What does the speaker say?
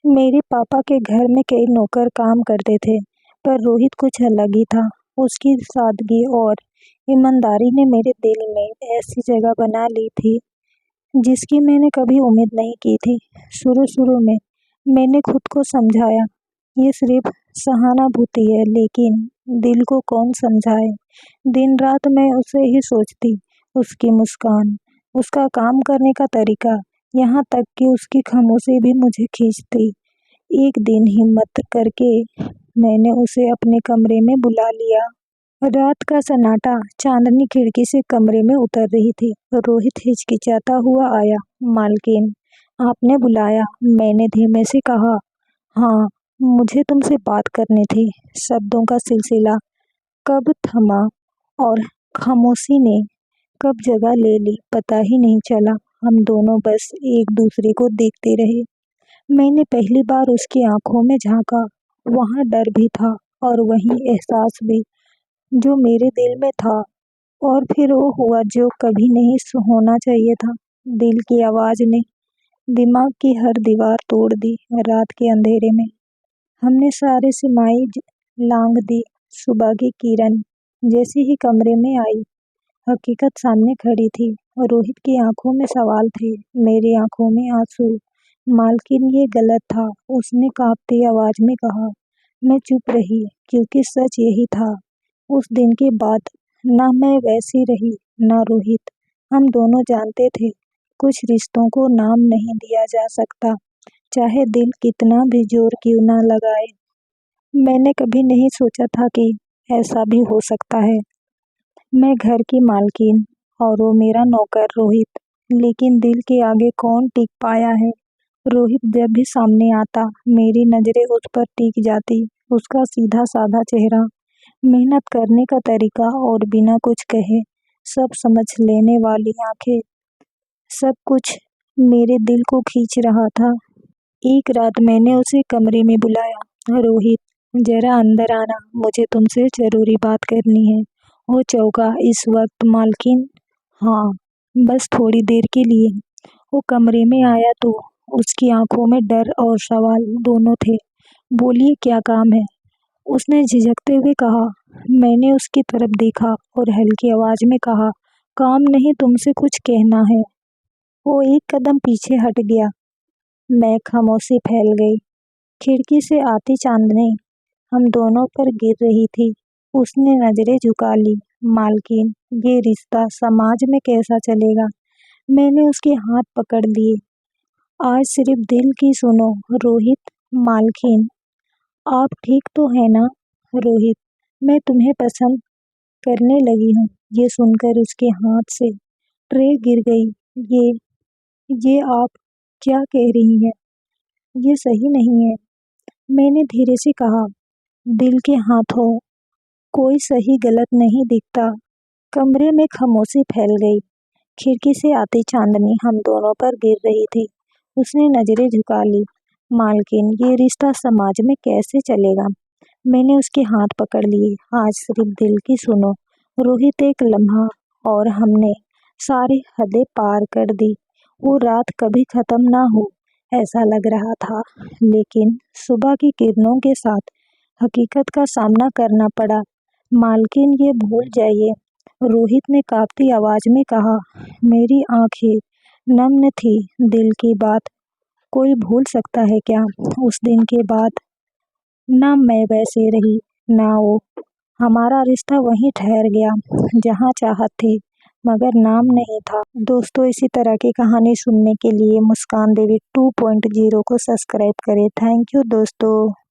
मेरे पापा के घर में कई नौकर काम करते थे, पर रोहित कुछ अलग ही था। उसकी सादगी और ईमानदारी ने मेरे दिल में ऐसी जगह बना ली थी जिसकी मैंने कभी उम्मीद नहीं की थी। शुरू शुरू में मैंने खुद को समझाया, ये सिर्फ सहानुभूति है, लेकिन दिल को कौन समझाए। दिन रात मैं उसे ही सोचती, उसकी मुस्कान, उसका काम करने का तरीका, यहाँ तक कि उसकी खामोशी भी मुझे खींचती। एक दिन हिम्मत करके मैंने उसे अपने कमरे में बुला लिया। रात का सन्नाटा, चांदनी खिड़की से कमरे में उतर रही थी। रोहित हिचकिचाता हुआ आया। मालकिन, आपने बुलाया? मैंने धीमे से कहा। हाँ, मुझे तुमसे बात करनी थी। शब्दों का सिलसिला कब थमा और खामोशी ने कब जगह ले ली पता ही नहीं चला। हम दोनों बस एक दूसरे को देखते रहे। मैंने पहली बार उसकी आंखों में झांका। वहाँ डर भी था और वहीं एहसास भी, जो मेरे दिल में था। और फिर वो हुआ जो कभी नहीं होना चाहिए था। दिल की आवाज़ ने दिमाग की हर दीवार तोड़ दी। रात के अंधेरे में हमने सारे सिमाई लांघ दी। सुबह की किरण जैसे ही कमरे में आई, हकीकत सामने खड़ी थी। रोहित की आंखों में सवाल थे, मेरी आंखों में आंसू। मालकिन, ये गलत था, उसने कांपती आवाज में कहा। मैं चुप रही, क्योंकि सच यही था। उस दिन के बाद ना मैं वैसी रही, ना रोहित। हम दोनों जानते थे, कुछ रिश्तों को नाम नहीं दिया जा सकता, चाहे दिल कितना भी जोर क्यों ना लगाए। मैंने कभी नहीं सोचा था कि ऐसा भी हो सकता है। मैं घर की मालकिन और वो मेरा नौकर रोहित। लेकिन दिल के आगे कौन टिक पाया है। रोहित जब भी सामने आता, मेरी नज़रें उस पर टिक जाती। उसका सीधा साधा चेहरा, मेहनत करने का तरीका और बिना कुछ कहे सब समझ लेने वाली आंखें, सब कुछ मेरे दिल को खींच रहा था। एक रात मैंने उसे कमरे में बुलाया। रोहित, जरा अंदर आना, मुझे तुमसे जरूरी बात करनी है। वो चौंका। इस वक्त? मालकिन, हाँ, बस थोड़ी देर के लिए। वो कमरे में आया तो उसकी आंखों में डर और सवाल दोनों थे। बोलिए, क्या काम है? उसने झिझकते हुए कहा। मैंने उसकी तरफ देखा और हल्की आवाज में कहा, काम नहीं, तुमसे कुछ कहना है। वो एक कदम पीछे हट गया। मैं खामोशी फैल गई। खिड़की से आती चांदनी हम दोनों पर गिर रही थी। उसने नजरें झुका ली। मालकिन, ये रिश्ता समाज में कैसा चलेगा? मैंने उसके हाथ पकड़ लिए। आज सिर्फ दिल की सुनो। रोहित, मालकिन, आप ठीक तो है ना? रोहित, मैं तुम्हें पसंद करने लगी हूँ। ये सुनकर उसके हाथ से ट्रे गिर गई। ये आप क्या कह रही हैं? ये सही नहीं है, मैंने धीरे से कहा। दिल के हाथों कोई सही गलत नहीं दिखता। कमरे में खामोशी फैल गई। खिड़की से आती चांदनी हम दोनों पर गिर रही थी। उसने नजरें झुका ली। मालकिन, ये रिश्ता समाज में कैसे चलेगा? मैंने उसके हाथ पकड़ लिए। आज सिर्फ दिल की सुनो। रोहित, एक लम्हा और हमने सारी हदें पार कर दी। वो रात कभी खत्म ना हो ऐसा लग रहा था, लेकिन सुबह की किरणों के साथ हकीकत का सामना करना पड़ा। मालकिन, ये भूल जाइए, रोहित ने कांपती आवाज में कहा। मेरी आंखें नम थी। दिल की बात कोई भूल सकता है क्या? उस दिन के बाद ना मैं वैसे रही, ना वो। हमारा रिश्ता वहीं ठहर गया जहाँ चाहत थी, मगर नाम नहीं था। दोस्तों, इसी तरह की कहानी सुनने के लिए मुस्कान देवी 2.0 को सब्सक्राइब करें। थैंक यू दोस्तों।